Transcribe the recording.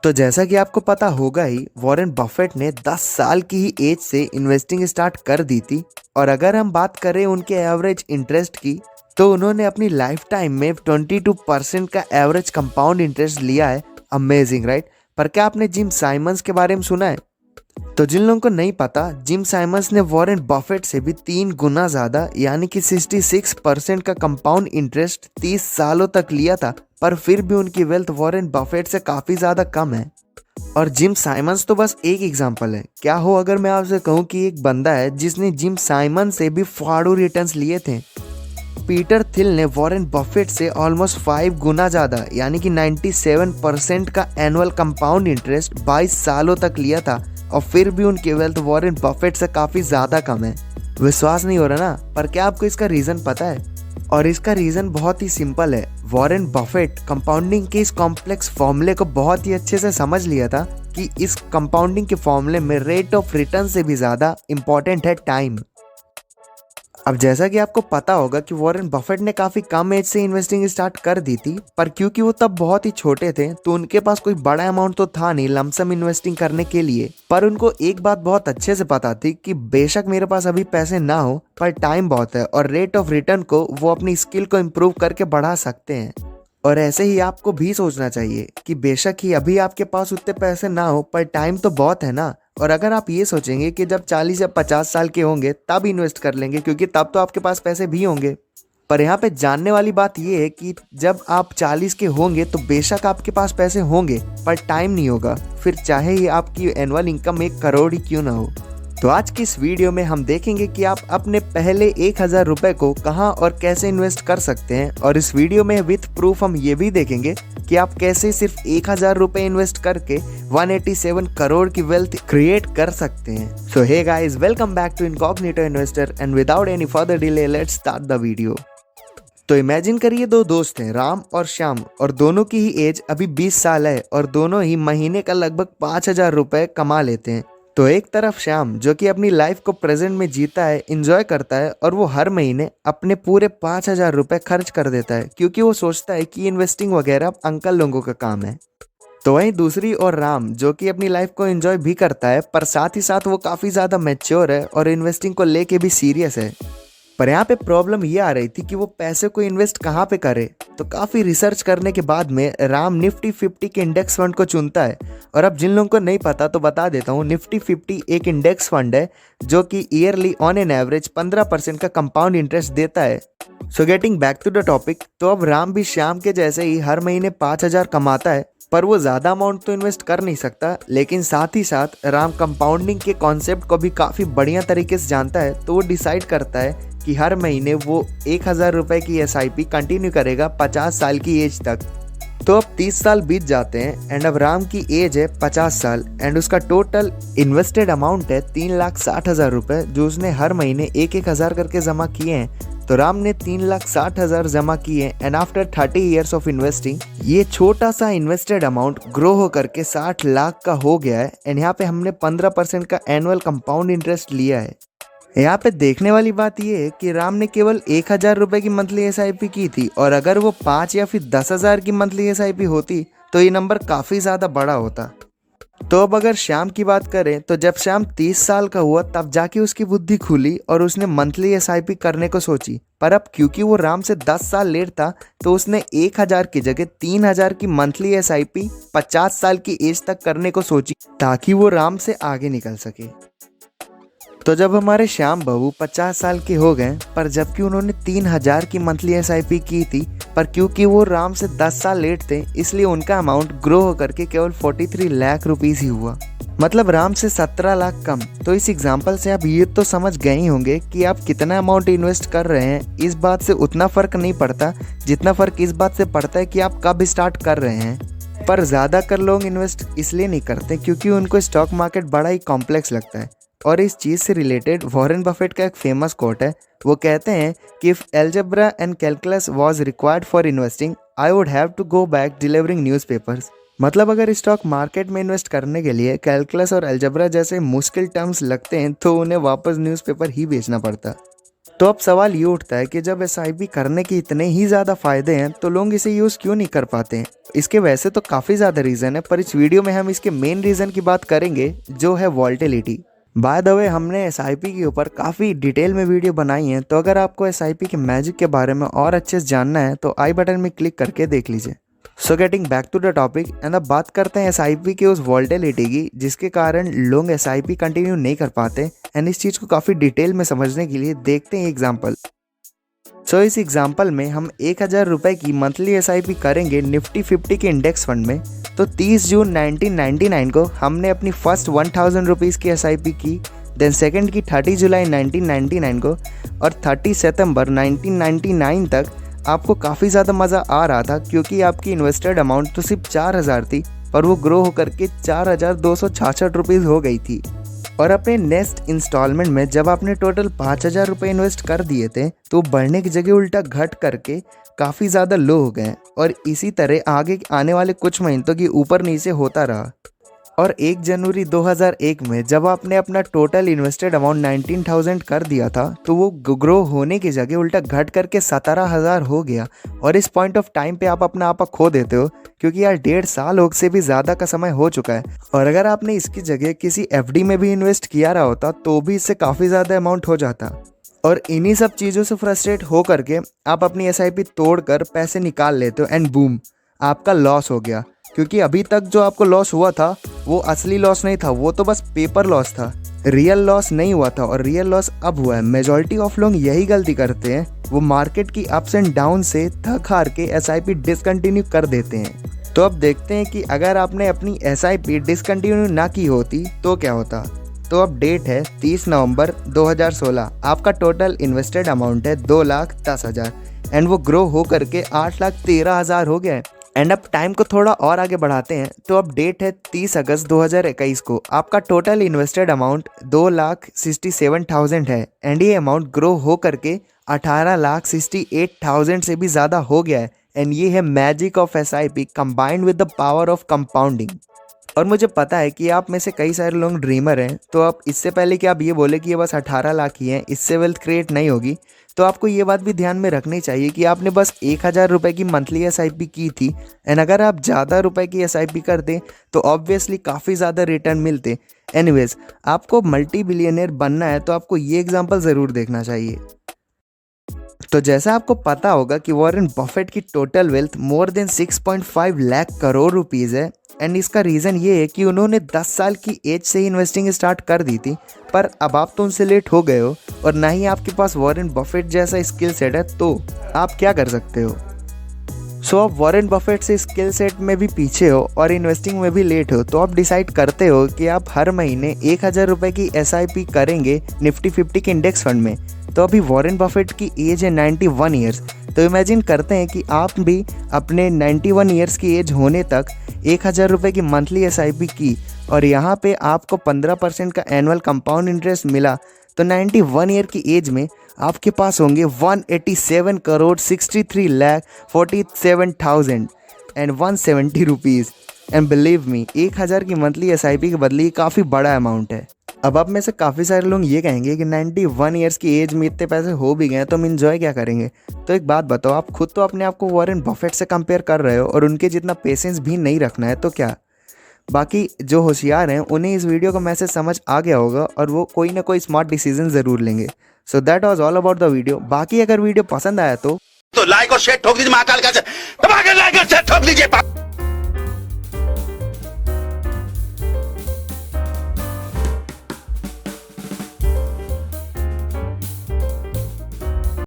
तो जैसा कि आपको पता होगा ही, वॉरेन बफेट ने 10 साल की ही एज से इन्वेस्टिंग स्टार्ट कर दी थी। और अगर हम बात करें उनके एवरेज इंटरेस्ट की, तो उन्होंने अपनी लाइफ टाइम में 22% का एवरेज कंपाउंड इंटरेस्ट लिया है। Amazing, right? पर क्या आपने जिम साइमंस के बारे में सुना है? तो जिन लोगों को नहीं पता, जिम साइमंस ने वॉरेन बफेट से भी 3 गुना ज्यादा यानी कि 66% का कंपाउंड इंटरेस्ट 30 सालों तक लिया था। पर फिर भी उनकी वेल्थ वॉरेन बफेट से काफी ज्यादा कम है। और जिम साइमंस तो बस एक एग्जांपल है। क्या हो अगर मैं आपसे कहूँ कि एक बंदा है जिसने जिम साइमन से भी फाड़ू रिटर्न्स लिए थे। पीटर थिल ने वॉरेन बफेट से ऑलमोस्ट 5 गुना ज्यादा यानी कि 97% का एनुअल कंपाउंड इंटरेस्ट 22 सालों तक लिया था। और फिर भी उनकी वेल्थ वॉरेन बफेट से काफी ज्यादा कम है। विश्वास नहीं हो रहा ना? पर क्या आपको इसका रीजन पता है? और इसका रीजन बहुत ही सिंपल है। वॉरेन बफेट कंपाउंडिंग के इस कॉम्प्लेक्स फॉर्मूले को बहुत ही अच्छे से समझ लिया था कि इस कंपाउंडिंग के फॉर्मूले में रेट ऑफ रिटर्न से भी ज्यादा इंपॉर्टेंट है टाइम। अब जैसा कि आपको पता होगा कि वॉरेन बफेट ने काफी कम एज से इन्वेस्टिंग स्टार्ट कर दी थी। पर क्योंकि वो तब बहुत ही छोटे थे तो उनके पास कोई बड़ा अमाउंट तो था नहीं लमसम इन्वेस्टिंग करने के लिए। पर उनको एक बात बहुत अच्छे से पता थी कि बेशक मेरे पास अभी पैसे ना हो, पर टाइम बहुत है और रेट ऑफ रिटर्न को वो अपनी स्किल को इम्प्रूव करके बढ़ा सकते हैं। और ऐसे ही आपको भी सोचना चाहिए कि बेशक ही अभी आपके पास उतने पैसे ना हो, पर टाइम तो बहुत है ना। और अगर आप ये सोचेंगे कि जब 40 या 50 साल के होंगे तब इन्वेस्ट कर लेंगे क्योंकि तब तो आपके पास पैसे भी होंगे। पर यहाँ पे जानने वाली बात ये है कि जब आप 40 के होंगे तो बेशक आपके पास पैसे होंगे, पर टाइम नहीं होगा। फिर चाहे ही आपकी एनुअल इनकम 1 करोड़ ही क्यों ना हो। तो आज की इस वीडियो में हम देखेंगे कि आप अपने पहले 1000 रुपए को कहां और कैसे इन्वेस्ट कर सकते हैं। और इस वीडियो में विथ प्रूफ हम ये भी देखेंगे कि आप कैसे सिर्फ 1000 रुपए इन्वेस्ट करके 187 करोड़ की वेल्थ क्रिएट कर सकते हैं। So hey guys, welcome back to incognito investor and without any further delay let's start the video. तो इमेजिन करिए दो दोस्त हैं, राम और श्याम, और दोनों की ही एज अभी 20 साल है और दोनों ही महीने का लगभग 5000 रुपए कमा लेते हैं। तो एक तरफ श्याम जो कि अपनी लाइफ को प्रेजेंट में जीता है, एंजॉय करता है और वो हर महीने अपने पूरे 5000 रुपए खर्च कर देता है क्योंकि वो सोचता है कि इन्वेस्टिंग वगैरह अंकल लोगों का काम है। तो वहीं दूसरी और राम जो कि अपनी लाइफ को एंजॉय भी करता है, पर साथ ही साथ वो काफी ज्यादा मैच्योर है और इन्वेस्टिंग को लेके भी सीरियस है। पर यहाँ पे प्रॉब्लम ये आ रही थी कि वो पैसे को इन्वेस्ट कहाँ पे करे। तो काफी रिसर्च करने के बाद में राम निफ्टी 50 के इंडेक्स फंड को चुनता है। और अब जिन लोगों को नहीं पता तो बता देता हूँ, निफ्टी 50 एक इंडेक्स फंड है जो कि ईयरली ऑन एन एवरेज 15% का कंपाउंड इंटरेस्ट देता है। So getting back to the topic, तो अब राम भी श्याम के जैसे ही हर महीने 5000 कमाता है। पर वो ज्यादा अमाउंट तो इन्वेस्ट कर नहीं सकता, लेकिन साथ ही साथ राम कंपाउंडिंग के कॉन्सेप्ट को भी काफी बढ़िया तरीके से जानता है। तो वो डिसाइड करता है कि हर महीने वो 1000 रुपए की SIP कंटिन्यू करेगा 50 साल की एज तक। तो अब 30 साल बीत जाते हैं एंड अब राम की एज है 50 साल एंड उसका टोटल इन्वेस्टेड अमाउंट है 3,60,000 रुपए, जो उसने हर महीने 1,000 करके जमा किए हैं। तो राम ने 3,60,000 जमा किए and after 30 years of investing ये छोटा सा इन्वेस्टेड अमाउंट ग्रो होकर के 60 लाख का हो गया है। एंड यहाँ पे हमने 15% का एनुअल कंपाउंड इंटरेस्ट लिया है। यहाँ पे देखने वाली बात यह है कि राम ने केवल 1000 रुपए की मंथली SIP की थी, और अगर वो 5 या फिर 10,000 की मंथली SIP होती तो ये नंबर काफी ज्यादा बड़ा होता। तो अब अगर श्याम की बात करें तो जब श्याम 30 साल का हुआ तब जाके उसकी बुद्धि खुली और उसने मंथली SIP करने को सोची। पर अब क्योंकि वो राम से 10 साल लेट था तो उसने 1000 की जगह 3000 की मंथली SIP 50 साल की एज तक करने को सोची ताकि वो राम से आगे निकल सके। तो जब हमारे श्याम बहू 50 साल के हो गए, पर जबकि उन्होंने 3000 की मंथली SIP की थी, पर क्योंकि वो राम से 10 साल लेट थे इसलिए उनका अमाउंट ग्रो होकर के केवल 43 लाख रुपीस ही हुआ, मतलब राम से 17 लाख कम। तो इस एग्जाम्पल से आप ये तो समझ गए ही होंगे कि आप कितना अमाउंट इन्वेस्ट कर रहे हैं। इस बात से उतना फर्क नहीं पड़ता जितना फर्क इस बात से पड़ता है कि आप कब स्टार्ट कर रहे हैं। पर ज्यादातर लोग इन्वेस्ट इसलिए नहीं करते क्योंकि उनको स्टॉक मार्केट बड़ा ही कॉम्प्लेक्स लगता है। और इस चीज से रिलेटेड वॉरेन बफेट का एक फेमस कोट है। वो कहते हैं कि if algebra and calculus was required for investing, I would have to go back delivering newspapers. मतलब अगर स्टॉक मार्केट में इन्वेस्ट करने के लिए कैलकुलस और एल्जेब्रा जैसे मुश्किल टर्म्स लगते हैं तो उन्हें वापस न्यूज़पेपर ही बेचना पड़ता। तो अब सवाल ये उठता है कि जब एसआईपी करने के इतने ही ज़्यादा फायदे हैं तो लोग इसे यूज़ क्यों नहीं कर पाते हैं। इसके वैसे तो काफ़ी ज़्यादा रीज़न है, पर इस वीडियो में हम इसके मेन रीज़न की बात करेंगे, जो है वॉल्टिलिटी। बाय द वे, हमने एसआईपी के ऊपर काफ़ी डिटेल में वीडियो बनाई है, तो अगर आपको एसआईपी के मैजिक के बारे में और अच्छे से जानना है तो आई बटन में क्लिक करके देख लीजिए। So getting back to the topic, and अब बात करते हैं एसआईपी के उस वॉल्टिलिटी की जिसके कारण लोग एसआईपी कंटिन्यू नहीं कर पाते। एंड इस चीज़ को काफ़ी डिटेल में समझने के लिए देखते हैं एग्जाम्पल। सो इस एग्जाम्पल में हम 1000 रुपये की मंथली एसआईपी करेंगे निफ्टी 50 के इंडेक्स फंड में। तो 30 जून 1999 को हमने अपनी फर्स्ट 1000 रुपीज़ की एसआईपी की, देन सेकंड की 30 जुलाई 1999 को, और 30 सितंबर 1999 तक आपको काफ़ी ज़्यादा मज़ा आ रहा था क्योंकि आपकी इन्वेस्टेड अमाउंट तो सिर्फ 4000 थी, पर वो ग्रो होकर के 4266 रुपीज़ हो गई थी। और अपने नेक्स्ट इंस्टॉलमेंट में जब आपने टोटल 5000 रुपये इन्वेस्ट कर दिए थे तो बढ़ने की जगह उल्टा घट करके काफ़ी ज़्यादा लो हो गए, और इसी तरह आगे आने वाले कुछ महीनों की ऊपर नीचे होता रहा। और 1 जनवरी 2001 में जब आपने अपना टोटल इन्वेस्टेड अमाउंट 19,000 कर दिया था तो वो ग्रो होने की जगह उल्टा घट करके 17,000 हो गया। और इस पॉइंट ऑफ टाइम पे आप अपना आपा खो देते हो क्योंकि यार 1.5 साल हो से भी ज़्यादा का समय हो चुका है। और अगर आपने इसकी जगह किसी एफडी में भी इन्वेस्ट किया रहा होता तो भी इससे काफ़ी ज़्यादा अमाउंट हो जाता। और इन्हीं सब चीज़ों से फ्रस्ट्रेट हो करके आप अपनी एसआईपी तोड़कर पैसे निकाल लेते हो, एंड बूम, आपका लॉस हो गया। क्योंकि अभी तक जो आपको लॉस हुआ था वो असली लॉस नहीं था, वो तो बस पेपर लॉस था, रियल लॉस नहीं हुआ था। और रियल लॉस अब हुआ है। मेजॉरिटी ऑफ लोग यही गलती करते हैं, वो मार्केट की अप्स एंड डाउन से थक हार के एसआईपी डिसकंटिन्यू कर देते हैं। तो अब देखते हैं कि अगर आपने अपनी एसआईपी डिसकंटिन्यू ना की होती तो क्या होता। तो अब डेट है 30 नवंबर 2016, आपका टोटल इन्वेस्टेड अमाउंट है 2,10,000 एंड वो ग्रो हो करके 8,13,000 हो गया है। एंड अब टाइम को थोड़ा और आगे बढ़ाते हैं, तो अब डेट है 30 अगस्त 2021 को, आपका टोटल इन्वेस्टेड अमाउंट 2,67,000 है, एंड ये अमाउंट ग्रो हो करके 18,68,000 से भी ज़्यादा हो गया है। एंड ये है magic of SIP combined with the power of compounding. और मुझे पता है कि आप में से कई सारे लोग ड्रीमर हैं, तो आप इससे पहले कि आप ये बोले कि ये बस 18 लाख ही हैं, इससे वेल्थ क्रिएट नहीं होगी, तो आपको ये बात भी ध्यान में रखनी चाहिए कि आपने बस 1000 रुपये की मंथली एसआईपी की थी। एंड अगर आप ज़्यादा रुपए की एसआईपी करते तो ऑब्वियसली काफ़ी ज़्यादा रिटर्न मिलते। एनीवेज, आपको मल्टी बिलियनियर बनना है तो आपको ये एग्जाम्पल ज़रूर देखना चाहिए। तो जैसा आपको पता होगा कि वॉरेन बफेट की total wealth more than 6.5 lakh crore rupees है। एंड इसका रीज़न ये है कि उन्होंने 10 साल की एज से ही इन्वेस्टिंग स्टार्ट कर दी थी, पर अब आप तो उनसे लेट हो गए हो और ना ही आपके पास वॉरेन बफेट जैसा स्किल सेट है, तो आप क्या कर सकते हो। सो आप वॉरेन बफेट से स्किल सेट में भी पीछे हो और इन्वेस्टिंग में भी लेट हो, तो आप डिसाइड करते हो कि आप हर महीने 1000 रुपये की एसआईपी करेंगे निफ्टी 50 के इंडेक्स फंड में। तो अभी वॉरेन बफेट की एज है 91 ईयर्स, तो इमेजिन करते हैं कि आप भी अपने 91 ईयर्स की एज होने तक 1000 रुपये की मंथली एसआईपी की और यहाँ पे आपको 15% का एनुअल कंपाउंड इंटरेस्ट मिला, तो 91 ईयर की एज में आपके पास होंगे 187 crore 63 lakh 47,000 and 170 rupees. And believe me, 1000 की मंथली एसआईपी के बदले ये काफ़ी बड़ा अमाउंट है। अब आप में से काफ़ी सारे लोग ये कहेंगे कि 91 ईयर्स की एज में इतने पैसे हो भी गए तो हम इंजॉय क्या करेंगे। तो एक बात बताओ, आप खुद तो अपने आप को वॉरेन बफेट से कंपेयर कर रहे हो और उनके जितना पेशेंस भी नहीं रखना है, तो क्या। बाकी जो होशियार हैं उन्हें इस वीडियो का मैसेज समझ आ गया होगा और वो कोई ना कोई स्मार्ट डिसीजन ज़रूर लेंगे। So that was all about the video. बाकी अगर वीडियो पसंद आया तो लाइक और शेयर ठोक दीजिए, महाकाल का दबा के लाइक और शेयर ठोक दीजिए।